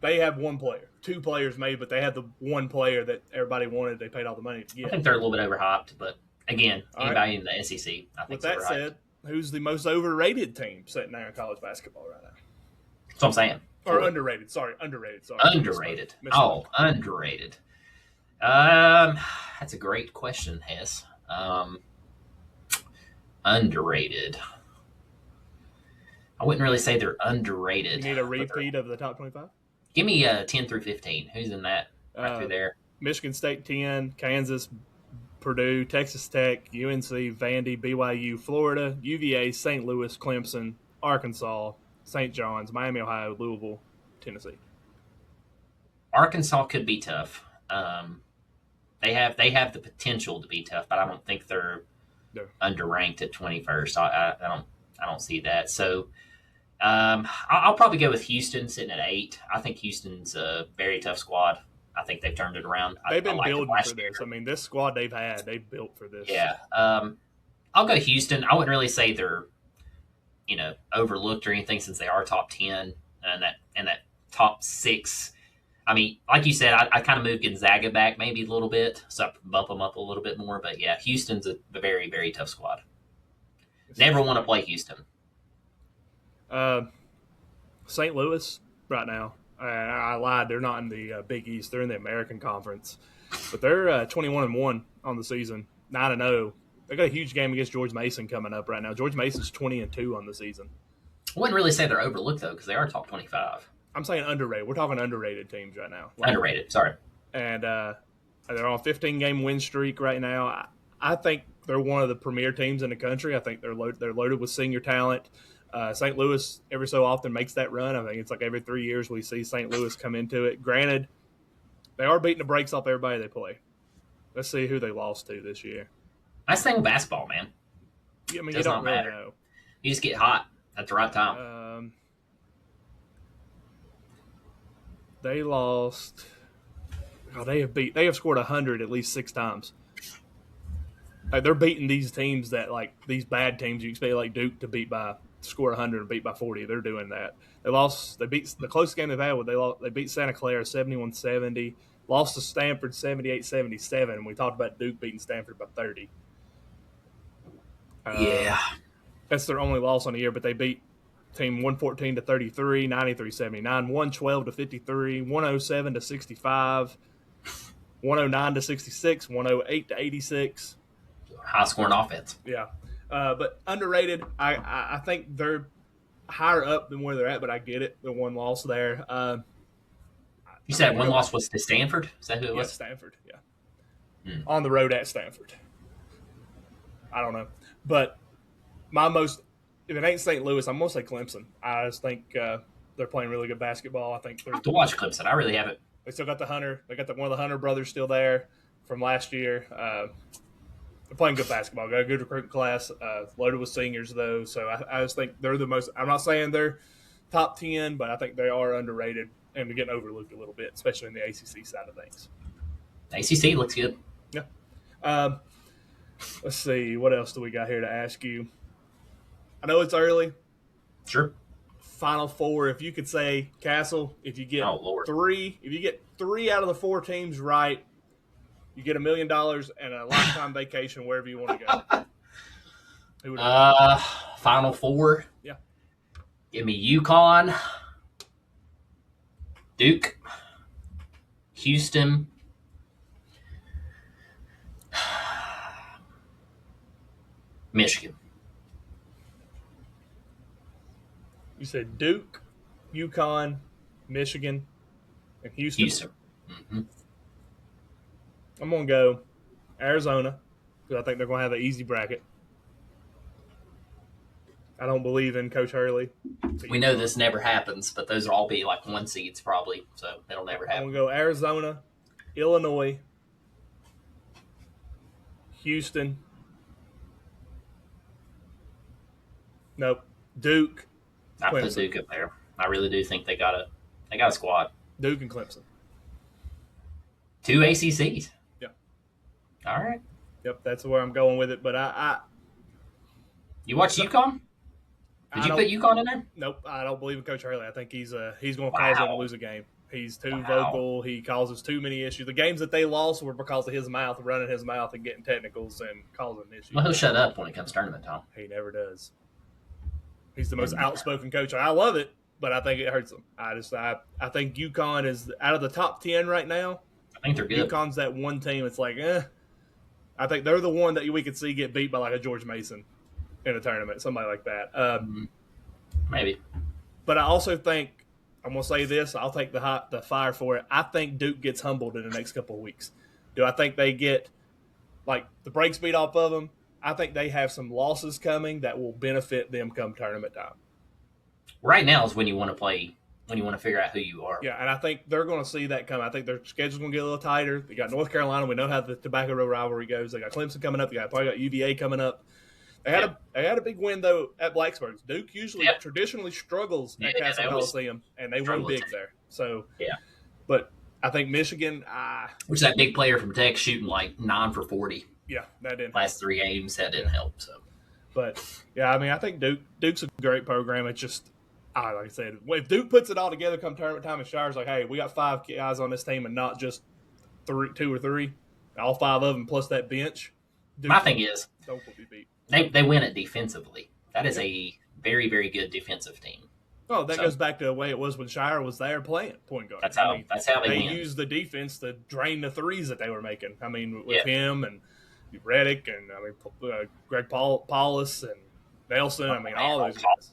they have one player, 2 players maybe, but they have the one player that everybody wanted. They paid all the money to get. I think they're a little bit overhyped, but again, anybody in the SEC, I think. With that said, who's the most overrated team sitting there in college basketball right now? That's what I'm saying. Or underrated. Sorry, underrated. Sorry. Underrated. Underrated. That's a great question, Hess. Underrated. I wouldn't really say they're underrated. You need a repeat of the top 25? Give me 10 through 15. Who's in that right through there? Michigan State 10, Kansas, Purdue, Texas Tech, UNC, Vandy, BYU, Florida, UVA, St. Louis, Clemson, Arkansas, St. John's, Miami, Ohio, Louisville, Tennessee. Arkansas could be tough. They have the potential to be tough, but I don't think they're underranked at 21st. I don't see that. So I'll probably go with Houston sitting at 8. I think Houston's a very tough squad. I think they've turned it around. They've been building for this. I mean, this squad they've built for this. Yeah. I'll go Houston. I wouldn't really say they're overlooked or anything since they are top 10 and that top 6. I mean, like you said, I kind of moved Gonzaga back maybe a little bit, so I bump them up a little bit more. But yeah, Houston's a very, very tough squad. Never want to play Houston. St. Louis right now. I lied. They're not in the Big East. They're in the American Conference. But they're 21-1 on the season, 9-0. They got a huge game against George Mason coming up right now. George Mason's 20-2 on the season. I wouldn't really say they're overlooked, though, because they are top 25. I'm saying underrated. We're talking underrated teams right now. Like, Underrated, sorry. And they're on a 15-game win streak right now. I think they're one of the premier teams in the country. I think they're loaded with senior talent. St. Louis every so often makes that run. I think it's like every 3 years we see St. Louis come into it. Granted, they are beating the brakes off everybody they play. Let's see who they lost to this year. Nice thing with basketball, man. I mean, you don't really know. You just get hot at the right time. They lost. Oh, they have scored 100 at least 6 times. Like, they're beating these teams that, like, these bad teams you expect, like Duke, to score 100 and beat by 40. They're doing that. They beat the closest game they've had. They beat Santa Clara 71-70. Lost to Stanford 78-77. We talked about Duke beating Stanford by 30. Yeah. That's their only loss on the year, but they beat team 114-33, 93-79, 112-53, 107-65, 109-66, 108-86. High scoring offense. Yeah. But underrated, I think they're higher up than where they're at, but I get it. The one loss there. You said one loss was to Stanford? Is that who it was? Yeah, Stanford, yeah. On the road at Stanford. I don't know. But if it ain't St. Louis, I'm going to say Clemson. I just think they're playing really good basketball. I think I have to watch Clemson. I really haven't. They still got the Hunter. They got one of the Hunter brothers still there from last year. They're playing good basketball. Got a good recruiting class. Loaded with seniors, though. So I just think they're the most – I'm not saying they're top 10, but I think they are underrated and they're getting overlooked a little bit, especially in the ACC side of things. ACC looks good. Yeah. Let's see. What else do we got here to ask you? I know it's early. Sure. Final four. If you could say, Castle, if you get three out of the 4 teams right, you get $1 million and a lifetime vacation wherever you want to go. Final four. Yeah. Give me UConn, Duke, Houston, Michigan. You said Duke, UConn, Michigan, and Houston. Mm-hmm. I'm going to go Arizona because I think they're going to have an easy bracket. I don't believe in Coach Hurley. We know this never happens, but those will all be like 1 seeds probably, so it'll never happen. I'm going to go Arizona, Illinois, Houston. Nope. Duke. I put Duke up there. I really do think they got a squad. Duke and Clemson. 2 ACCs. Yeah. All right. Yep, that's where I'm going with it. But you watch UConn? Did you put UConn in there? Nope, I don't believe in Coach Hurley. I think he's going to cause them to lose a game. He's too vocal. He causes too many issues. The games that they lost were because of his mouth, running his mouth and getting technicals and causing issues. Well, he'll shut up when it comes tournament time. He never does. He's the most outspoken coach. I love it, but I think it hurts him. I think UConn is out of the top 10 right now. I think they're good. UConn's that one team. It's like, I think they're the one that we could see get beat by like a George Mason in a tournament, somebody like that. Maybe. But I also think, I'm going to say this, I'll take the fire for it. I think Duke gets humbled in the next couple of weeks. Do I think they get like the brakes beat off of them? I think they have some losses coming that will benefit them come tournament time. Right now is when you want to play, when you want to figure out who you are. Yeah, and I think they're going to see that come. I think their schedule's going to get a little tighter. They got North Carolina. We know how the Tobacco Road rivalry goes. They got Clemson coming up. They probably got UVA coming up. They had a big win, though, at Blacksburg. Duke usually traditionally struggles at Castle Coliseum, and they won big there. So, but I think Michigan which is that big player from Tech shooting like 9 for 40. Yeah, that didn't last 3 games. That didn't help. So, but yeah, I mean, I think Duke's a great program. It's just, like I said, if Duke puts it all together come tournament time and Shire's like, hey, we got 5 guys on this team and not just 2 or 3, all 5 of them plus that bench. Duke, my thing is, Duke will be beat. They win it defensively. That is a very, very good defensive team. Oh, that goes back to the way it was when Shire was there playing point guard. That's how they win. Used the defense to drain the threes that they were making. I mean, with him and Reddick and Greg Paulus and Nelson. All those guys.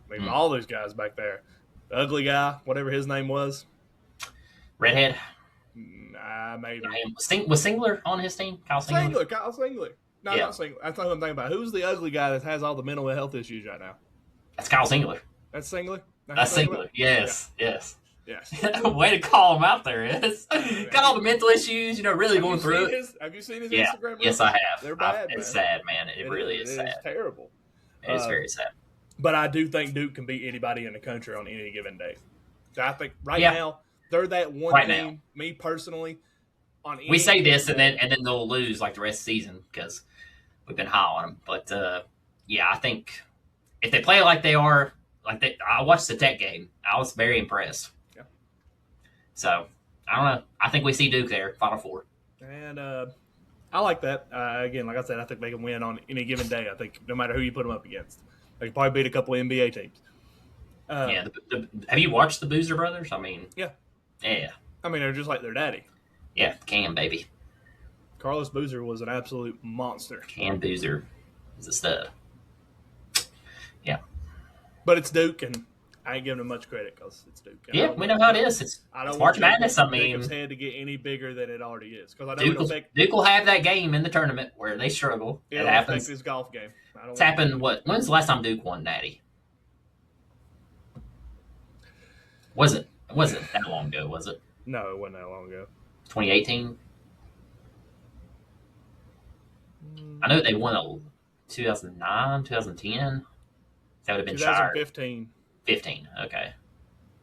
I mean, all those guys back there. The ugly guy, whatever his name was. Redhead. Maybe. Was Singler on his team? Kyle Singler? Kyle Singler. No, Yeah. not Singler. That's not what I'm thinking about. Who's the ugly guy that has all the mental health issues right now? That's Kyle Singler. That's Singler? That's Singler. Yes. Yes. Way to call him out there is. Got all the mental issues, really going through it. Have you seen his Instagram? Yes, I have. They're bad, It's sad, man. It really is sad. It's terrible. It is very sad. But I do think Duke can beat anybody in the country on any given day. So I think now they're that one team. Me personally, we say this and then they'll lose like the rest of the season because we've been high on them. But I think if they play like they are, I watched the Tech game. I was very impressed. Yeah. So I don't know. I think we see Duke there, Final Four. And I like that. Again, like I said, I think they can win on any given day. I think no matter who you put them up against, they can probably beat a couple of NBA teams. Have you watched the Boozer Brothers? I mean, yeah. I mean, they're just like their daddy. Yeah, Cam, baby. Carlos Boozer was an absolute monster. Cam Boozer is a stud. Yeah. But it's Duke, and I ain't giving them much credit because it's Duke. Yeah, we know how it is. It's March Madness. I mean, Jacob's head to get any bigger than it already is. Because I know Duke will have that game in the tournament where they struggle. It happens. His golf game. It's happened. When's the last time Duke won, Natty? Was it that long ago? Was it? No, it wasn't that long ago. 2018. I know they won 2009, 2010. That would have been 2015. 15. Okay.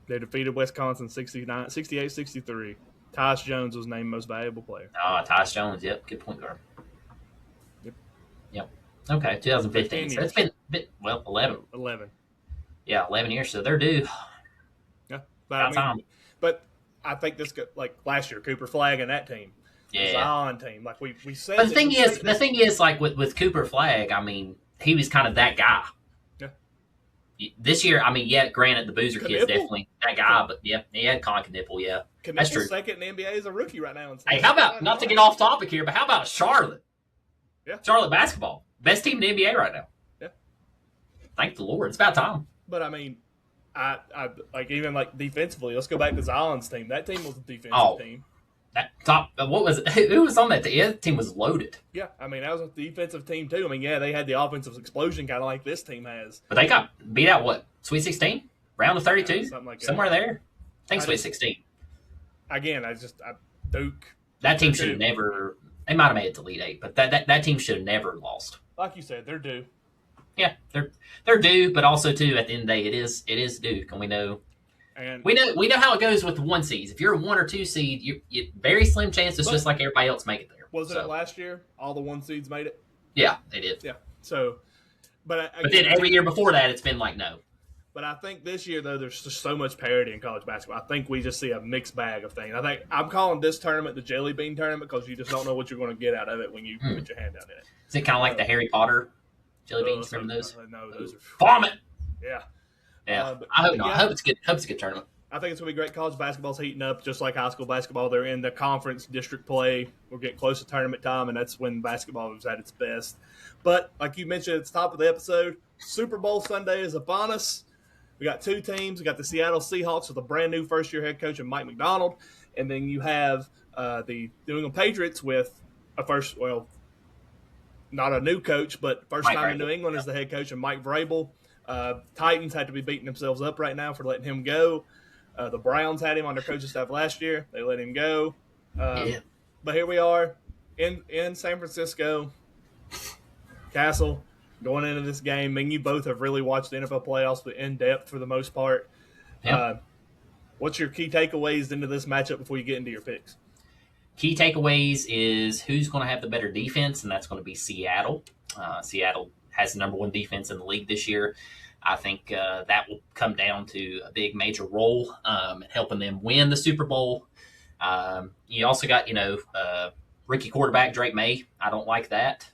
They defeated Wisconsin 68-63. Tyus Jones was named most valuable player. Tyus Jones. Yep. Good point guard. Yep. Okay. 2015. So it's been 11. 11. Yeah, 11 years. So they're due. Yeah, but I think this like last year, Cooper Flagg and that team, Zion team, like we said. But the thing is, like with Cooper Flagg, I mean, he was kind of that guy. Yeah. This year, I mean, granted, the Boozer kid's definitely that guy, but he had Con Knipple, that's true. Second in the NBA as a rookie right now. Hey, how about not to get off topic here, but how about Charlotte? Yeah, Charlotte basketball, best team in the NBA right now. Yeah, thank the Lord, it's about time. But I mean, I like even like defensively. Let's go back to Zion's team. That team was a defensive team. That top, what was it? Who was on that team? Yeah, that team was loaded. Yeah, I mean that was a defensive team too. I mean, they had the offensive explosion kind of like this team has. But they got beat out. What, Sweet 16, round of 32, something like that. Somewhere there. I think Sweet 16. Again, Duke. That team should have never. They might have made it to Elite Eight, but that team should have never lost. Like you said, they're due. Yeah, they're due, but also too at the end of the day, it is Duke, and we know how it goes with the 1 seeds. If you're a 1 or 2 seed, you very slim chance it's just like everybody else make it there. Wasn't it last year? All the 1 seeds made it. Yeah, they did. Yeah. So, but then every year before that, it's been like no. But I think this year though, there's just so much parity in college basketball. I think we just see a mixed bag of things. I think I'm calling this tournament the Jelly Bean tournament because you just don't know what you're going to get out of it when you put your hand down in it. Is it kind of like the Harry Potter Jelly Beans? Remember those? No, those are vomit. Yeah. I hope not. I hope it's good. Hope it's a good tournament. I think it's going to be great. College basketball's heating up just like high school basketball. They're in the conference district play. We're getting close to tournament time, and that's when basketball is at its best. But like you mentioned at the top of the episode, Super Bowl Sunday is upon us. We got 2 teams. We got the Seattle Seahawks with a brand-new first-year head coach in Mike McDonald. And then you have the New England Patriots with not a new coach, but first time in New England as the head coach, and Mike Vrabel. Titans had to be beating themselves up right now for letting him go. The Browns had him on their coaching staff last year. They let him go. But here we are in San Francisco. Castle, going into this game. I mean, you both have really watched the NFL playoffs in depth for the most part. Yep. What's your key takeaways into this matchup before you get into your picks? Key takeaways is who's going to have the better defense, and that's going to be Seattle. Seattle has the number 1 defense in the league this year. I think that will come down to a big major role in helping them win the Super Bowl. You also got, rookie quarterback Drake May. I don't like that.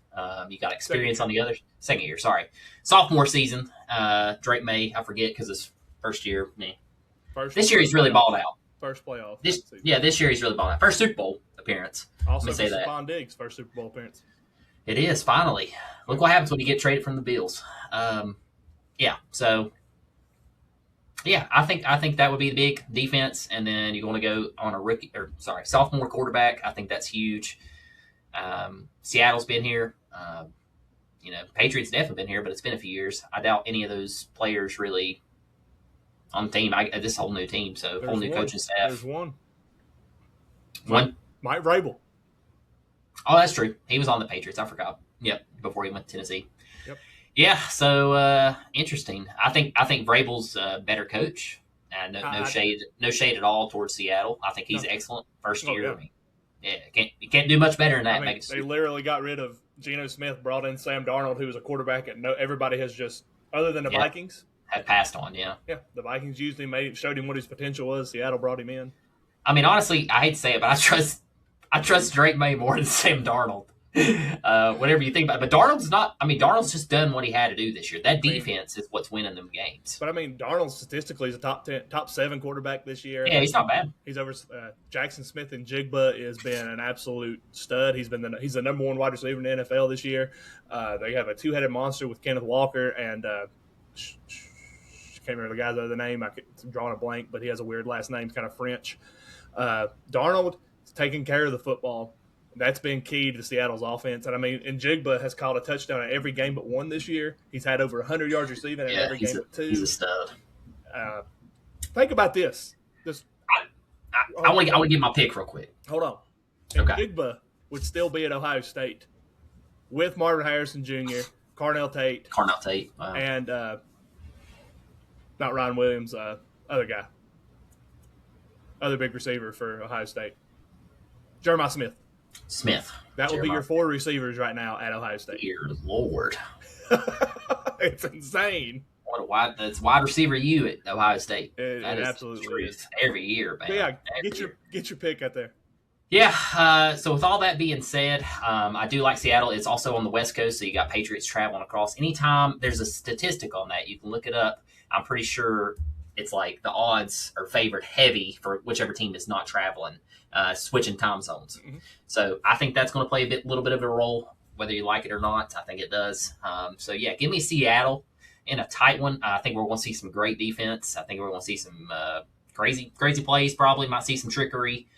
You got experience on the other second year. Sorry, sophomore season. Drake May. I forget because it's first year. This year he's really balled out. First playoff. This year he's really balled out. First Super Bowl appearance. Also, Stephon Diggs' first Super Bowl appearance. It is finally. Look what happens when you get traded from the Bills. So Yeah, I think that would be the big defense, and then you're going to go on a sophomore quarterback. I think that's huge. Seattle's been here. Patriots definitely been here, but it's been a few years. I doubt any of those players really on the team. This whole new team, so whole new coaching staff. There's one. One. Mike Vrabel. Oh, that's true. He was on the Patriots. I forgot. Yep, before he went to Tennessee. Yep. Yeah. So interesting. I think Vrabel's a better coach. No shade at all towards Seattle. I think he's excellent first year. Yeah. I mean, you can't do much better than that. They literally got rid of Geno Smith, brought in Sam Darnold, who was a quarterback, and everybody has just, other than the Vikings, had passed on. Yeah. Yeah, the Vikings usually showed him what his potential was. Seattle brought him in. I mean, honestly, I hate to say it, but I trust Drake May more than Sam Darnold. Whatever you think about it. But Darnold's just done what he had to do this year. That defense is what's winning them games. But I mean, Darnold statistically is a top 7 quarterback this year. Yeah, he's not bad. He's over Jackson Smith, and Jigba has been an absolute stud. He's the number 1 wide receiver in the NFL this year. They have a 2-headed monster with Kenneth Walker and can't remember the guy's other name. I'm drawing a blank, but he has a weird last name, kind of French. Darnold is taking care of the football. That's been key to Seattle's offense. And Jigba has caught a touchdown in every game but one this year. He's had over 100 yards receiving in every game but 2. He's a stud. Think about this. I want to give my pick real quick. Hold on. Okay. Jigba would still be at Ohio State with Marvin Harrison Jr., Carnell Tate. Wow. And not Ryan Williams, other guy. Other big receiver for Ohio State. Jeremiah Smith. That would be your 4 receivers right now at Ohio State. Dear Lord. It's insane. That's wide receiver you at Ohio State. That is absolutely is. Every year, man. Yeah, get your pick out there. Yeah, so with all that being said, I do like Seattle. It's also on the West Coast, so you got Patriots traveling across. Anytime there's a statistic on that, you can look it up. I'm pretty sure it's like the odds are favored heavy for whichever team is not traveling, switching time zones. Mm-hmm. So I think that's going to play a little bit of a role, whether you like it or not. I think it does. So yeah, give me Seattle in a tight one. I think we're going to see some great defense. I think we're going to see some crazy plays. Probably might see some trickery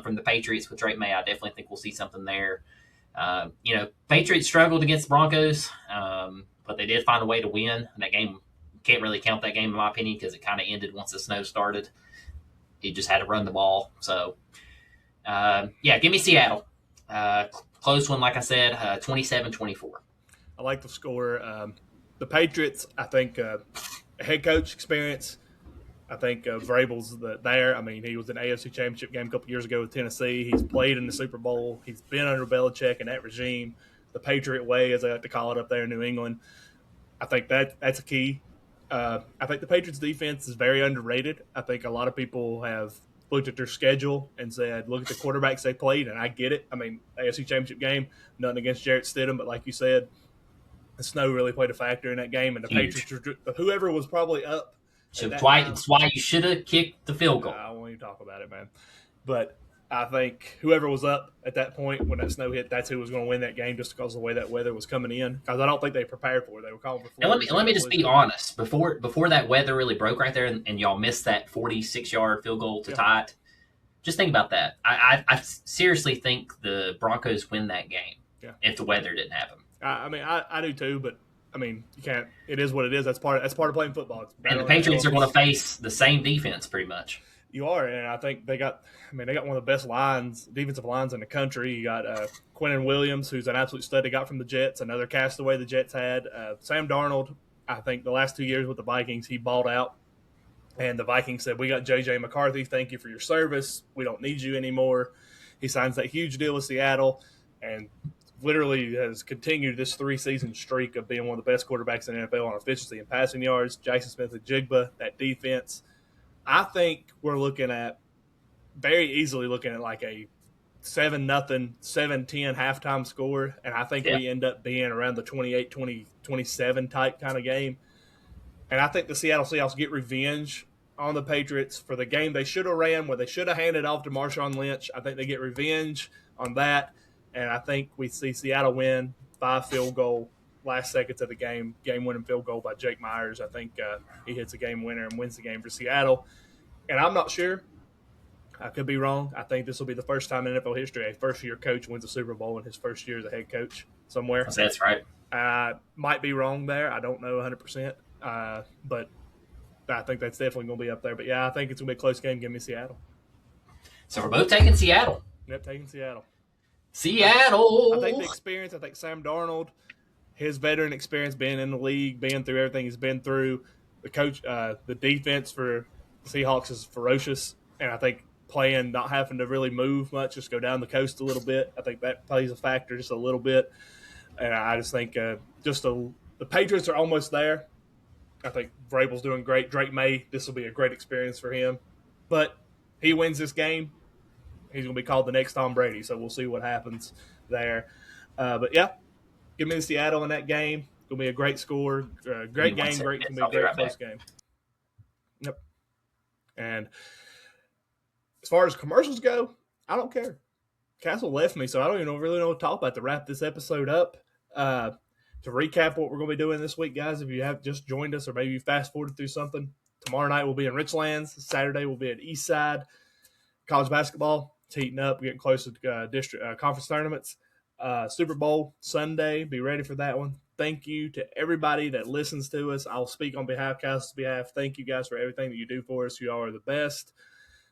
from the Patriots with Drake May. I definitely think we'll see something there. Patriots struggled against the Broncos, but they did find a way to win. That game, can't really count that game in my opinion because it kind of ended once the snow started. He just had to run the ball. So, give me Seattle. Close one, like I said, 27-24. I like the score. The Patriots, I think, head coach experience. I think Vrabel's there. I mean, he was in the AFC Championship game a couple years ago with Tennessee. He's played in the Super Bowl. He's been under Belichick and that regime, the Patriot way, as they like to call it up there in New England. I think that's a key. I think the Patriots' defense is very underrated. I think a lot of people have looked at their schedule and said, look at the quarterbacks they played, and I get it. I mean, AFC Championship game, nothing against Jarrett Stidham, but like you said, the snow really played a factor in that game, and the Patriots, whoever was probably up. So it's why you should have kicked the field goal. I won't even talk about it, man. But I think whoever was up at that point when that snow hit, that's who was going to win that game just because of the way that weather was coming in. Because I don't think they prepared for it. They were calling for Florida. And let me just be honest. Before that weather really broke right there and y'all missed that 46-yard field goal to tie it, just think about that. I seriously think the Broncos win that game if the weather didn't happen. I do too, but I mean, you can't. It is what it is. That's part of playing football. And the Patriots are going to face the same defense, pretty much. You are, and I think they got one of the best defensive lines in the country. You got Quinnen Williams, who's an absolute stud. They got from the Jets, another castaway the Jets had. Sam Darnold, I think the last 2 years with the Vikings, he balled out, and the Vikings said, "We got J.J. McCarthy. Thank you for your service. We don't need you anymore." He signs that huge deal with Seattle, and literally has continued this 3-season streak of being one of the best quarterbacks in the NFL on efficiency and passing yards. Jackson Smith and Jigba, that defense. I think we're very easily looking at like a 7-0, 7-10 halftime score, and I think we end up being around the 28-27 type kind of game. And I think the Seattle Seahawks get revenge on the Patriots for the game they should have ran, where they should have handed off to Marshawn Lynch. I think they get revenge on that. And I think we see Seattle win 5 field goal last seconds of the game-winning field goal by Jake Myers. I think he hits a game winner and wins the game for Seattle. And I'm not sure. I could be wrong. I think this will be the first time in NFL history a first-year coach wins a Super Bowl in his first year as a head coach somewhere. That's right. Might be wrong there. I don't know 100%. But I think that's definitely going to be up there. But, yeah, I think it's going to be a close game. Give me Seattle. So we're both taking Seattle. Yep, taking Seattle. Seattle. I think the experience, I think Sam Darnold, his veteran experience being in the league, being through everything he's been through, the coach, the defense for the Seahawks is ferocious. And I think playing, not having to really move much, just go down the coast a little bit, I think that plays a factor just a little bit. And I just think the Patriots are almost there. I think Vrabel's doing great. Drake May, this will be a great experience for him. But he wins this game, he's going to be called the next Tom Brady, so we'll see what happens there. But, yeah, give me the Seattle in that game. It's going to be a great score, great game, it's going to be a great close game. Yep. And as far as commercials go, I don't care. Castle left me, so I don't even really know what to talk about to wrap this episode up. To recap what we're going to be doing this week, guys, if you have just joined us or maybe you fast-forwarded through something, tomorrow night we'll be in Richlands. Saturday we'll be at Eastside. College basketball, it's heating up, getting close to district conference tournaments. Super Bowl Sunday, be ready for that one. Thank you to everybody that listens to us. I'll speak on Castle's behalf. Thank you guys for everything that you do for us. You all are the best.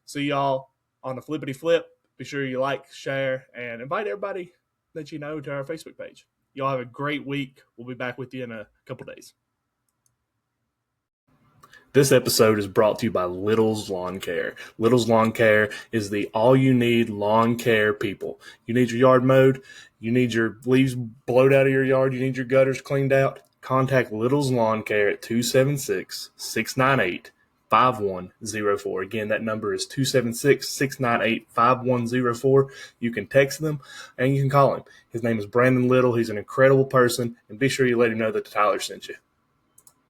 See y'all on the Flippity Flip. Be sure you like, share, and invite everybody that you know to our Facebook page. Y'all have a great week. We'll be back with you in a couple days. This episode is brought to you by Little's Lawn Care. Little's Lawn Care is the all-you-need lawn care people. You need your yard mowed. You need your leaves blowed out of your yard. You need your gutters cleaned out. Contact Little's Lawn Care at 276-698-5104. Again, that number is 276-698-5104. You can text them and you can call him. His name is Brandon Little. He's an incredible person, and be sure you let him know that the Tyler sent you.